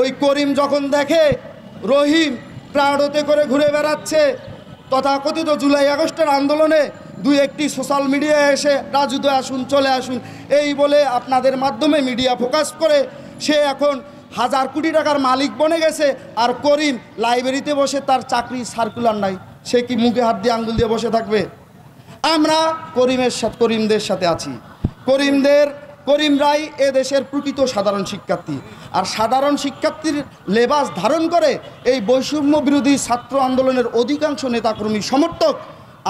ওই করিম যখন দেখে রহিম প্রাড়তে করে ঘুরে বেড়াচ্ছে, তথাকথিত জুলাই আগস্টের আন্দোলনে দুই একটি সোশ্যাল মিডিয়ায় এসে রাজুতে আসুন, চলে আসুন এই বলে আপনাদের মাধ্যমে মিডিয়া ফোকাস করে সে এখন হাজার কোটি টাকার মালিক বনে গেছে। আর করিম লাইব্রেরিতে বসে, তার চাকরি সার্কুলার নাই, সে কি মুখে হাত দিয়ে আঙ্গুল দিয়ে বসে থাকবে? আমরা করিমদের সাথে আছি। করিমরাই এ দেশের প্রকৃত সাধারণ শিক্ষার্থী। আর সাধারণ শিক্ষার্থীর লেবাস ধারণ করে এই বৈষম্য বিরোধী ছাত্র আন্দোলনের অধিকাংশ নেতাকর্মী সমর্থক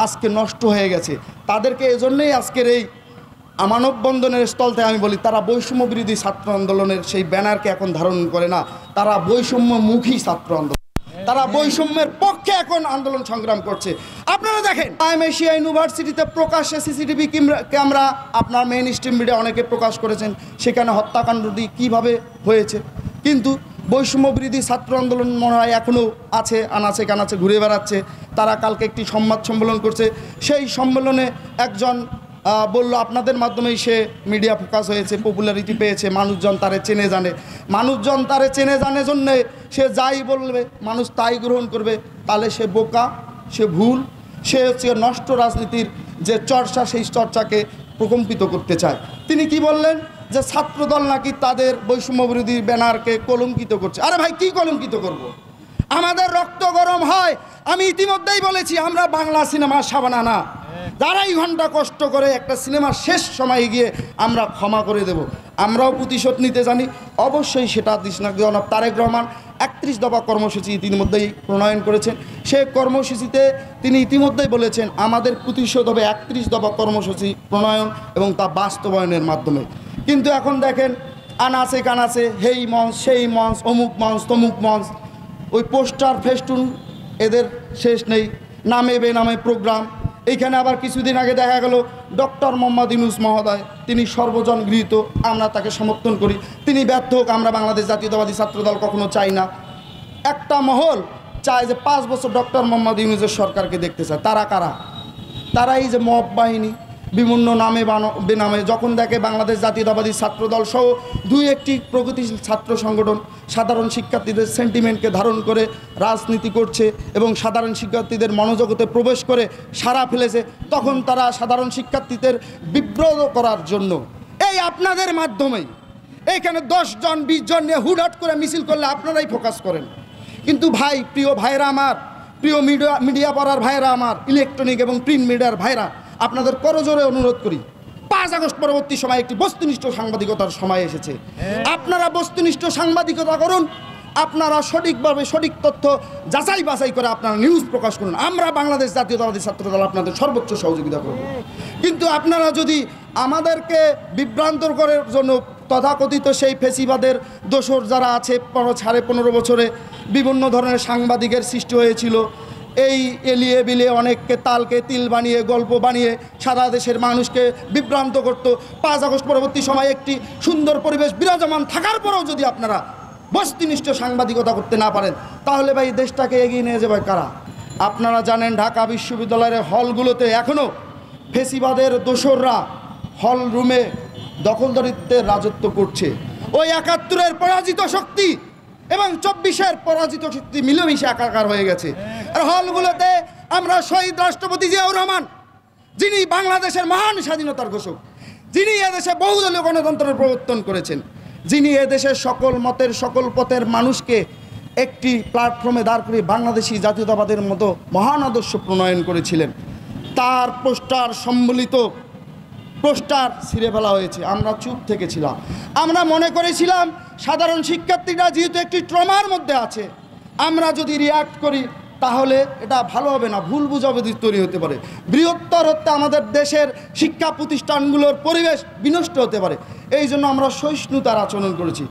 আজকে নষ্ট হয়ে গেছে। তাদেরকে এজন্যই আজকের এই মানববন্ধনের স্থল থেকে আমি বলি, তারা বৈষম্য বিরোধী ছাত্র আন্দোলনের সেই ব্যানারকে এখন ধারণ করে না, তারা বৈষম্যমুখী ছাত্র আন্দোলন, তারা বৈষম্যের পক্ষে এখন আন্দোলন সংগ্রাম করছে। আপনারা দেখেন এশিয়া ইউনিভার্সিটিতে প্রকাশ্যে সিসিটিভি ক্যামেরা আপনার মেইন স্ট্রিম মিডিয়া অনেকে প্রকাশ করেছেন, সেখানে হত্যাকাণ্ডটি কীভাবে হয়েছে। কিন্তু বৈষম্য বিরোধী ছাত্র আন্দোলন মনে হয় এখনও আছে, আনাচে কানাচে ঘুরে বেড়াচ্ছে। তারা কালকে একটি সংবাদ সম্মেলন করছে, সেই সম্মেলনে একজন বলল আপনাদের মাধ্যমেই সে মিডিয়া ফোকাস হয়েছে, পপুলারিটি পেয়েছে, মানুষজন তারে চেনে জানে জন্যে সে যাই বলবে মানুষ তাই গ্রহণ করবে। তাহলে সে বোকা, সে ভুল, সে হচ্ছে নষ্ট রাজনীতির যে চর্চা, সেই চর্চাকে প্রকম্পিত করতে চায়। তিনি কি বললেন যে ছাত্রদল নাকি তাদের বৈষম্য বিরোধী ব্যানারকে কলঙ্কিত করছে। আরে ভাই, কি কলঙ্কিত করব? আমাদের রক্ত গরম হয়। আমি ইতিমধ্যেই বলেছি, আমরা বাংলা সিনেমার সাবানা না। 2.5 ঘন্টা কষ্ট করে একটা সিনেমার শেষ সময়ে গিয়ে আমরা ক্ষমা করে দেব। আমরাও প্রতিশোধ নিতে জানি। অবশ্যই সেটা জনাব তারেক রহমান 31 দফা কর্মসূচি ইতিমধ্যেই প্রণয়ন করেছেন। সেই কর্মসূচিতে তিনি ইতিমধ্যেই বলেছেন আমাদের প্রতিশোধ হবে 31 দফা কর্মসূচি প্রণয়ন এবং তা বাস্তবায়নের মাধ্যমে। কিন্তু এখন দেখেন আনাচে কানাচে হেই মঞ্চ, সেই মঞ্চ, অমুক মঞ্চ, তমুক মঞ্চ, ওই পোস্টার ফেস্টুন এদের শেষ নেই, নামে বেনামে প্রোগ্রাম। এইখানে আবার কিছুদিন আগে দেখা গেল ডক্টর মোহাম্মদ ইউনূস মহোদয়, তিনি সর্বজন গৃহীত, আমরা তাকে সমর্থন করি। তিনি ব্যর্থ হোক, আমরা বাংলাদেশ জাতীয়তাবাদী ছাত্রদল কখনো চাই না। একটা মহল চায় যে 5 বছর ডক্টর মোহাম্মদ ইউনূসের সরকারকে দেখতে চায়। তারা কারা? তারা এই যে মব বাহিনী, বিভিন্ন নামে বেনামে যখন দেখে বাংলাদেশ জাতীয়তাবাদী ছাত্রদল সহ 2-1টি প্রগতিশীল ছাত্র সংগঠন সাধারণ শিক্ষার্থীদের সেন্টিমেন্টকে ধারণ করে রাজনীতি করছে এবং সাধারণ শিক্ষার্থীদের মনোজগতে প্রবেশ করে সাড়া ফেলেছে, তখন তারা সাধারণ শিক্ষার্থীদের বিব্রত করার জন্য এই আপনাদের মাধ্যমেই এইখানে 10 জন 20 জন নিয়ে হুটহাট করে মিছিল করলে আপনারাই ফোকাস করেন। কিন্তু ভাই, প্রিয় ভাইরা আমার, প্রিয় মিডিয়া পড়ার ভাইরা আমার, ইলেকট্রনিক এবং প্রিন্ট মিডিয়ার ভাইরা, আপনাদের করজোরে অনুরোধ করি, 5 আগস্ট পরবর্তী সময় একটি বস্তুনিষ্ঠ সাংবাদিকতার সময় এসেছে। আপনারা বস্তুনিষ্ঠ সাংবাদিকতা করুন, আপনারা সঠিকভাবে সঠিক তথ্য যাচাই বাছাই করে আপনারা নিউজ প্রকাশ করুন। আমরা বাংলাদেশ জাতীয়তাবাদী ছাত্রদল আপনাদের সর্বোচ্চ সহযোগিতা করব। কিন্তু আপনারা যদি আমাদেরকে বিভ্রান্তর করার জন্য তথাকথিত সেই ফেসিবাদের দোসর যারা আছে 15.5 বছরে বিভিন্ন ধরনের সাংবাদিকের সৃষ্টি হয়েছিল, এই এলিয়ে বিলিয়ে অনেককে তালকে তিল বানিয়ে গল্প বানিয়ে সারা দেশের মানুষকে বিভ্রান্ত করত। 5 আগস্ট পরবর্তী সময় একটি সুন্দর পরিবেশ বিরাজমান থাকার পরেও যদি আপনারা বস্তুনিষ্ঠ সাংবাদিকতা করতে না পারেন, তাহলে ভাই দেশটাকে এগিয়ে নিয়ে যাবে কারা? আপনারা জানেন ঢাকা বিশ্ববিদ্যালয়ের হলগুলোতে এখনও ফেসিবাদের দোসররা হল রুমে দখলদারিত্বের রাজত্ব করছে। ওই 71-এর পরাজিত শক্তি এবং 24-এর পরাজিত শক্তি মিলেমিশে একাকার হয়ে গেছে। আর হলগুলোতে আমরা শহীদ রাষ্ট্রপতি জিয়াউর রহমান, যিনি বাংলাদেশের মহান স্বাধীনতার ঘোষক, যিনি এদেশে বহুদলীয় গণতন্ত্রের প্রবর্তন করেছেন, যিনি এদেশের সকল মতের সকল পথের মানুষকে একটি প্ল্যাটফর্মে দাঁড় করে বাংলাদেশি জাতীয়তাবাদের মতো মহান আদর্শ প্রণয়ন করেছিলেন, তার পোস্টার সম্বলিত পোস্টার ছিঁড়ে ফেলা হয়েছে। আমরা চুপ থেকেছিলাম। আমরা মনে করেছিলাম সাধারণ শিক্ষার্থীরা যেহেতু একটি ট্রমার মধ্যে আছে, আমরা যদি রিয়াক্ট করি তাহলে এটা ভালো হবে না, ভুল বুঝাবুঝি তৈরি হতে পারে, বৃহত্তর হতে আমাদের দেশের শিক্ষা প্রতিষ্ঠানগুলোর পরিবেশ বিনষ্ট হতে পারে। এই জন্য আমরা সহিষ্ণুতার আচরণ করেছি।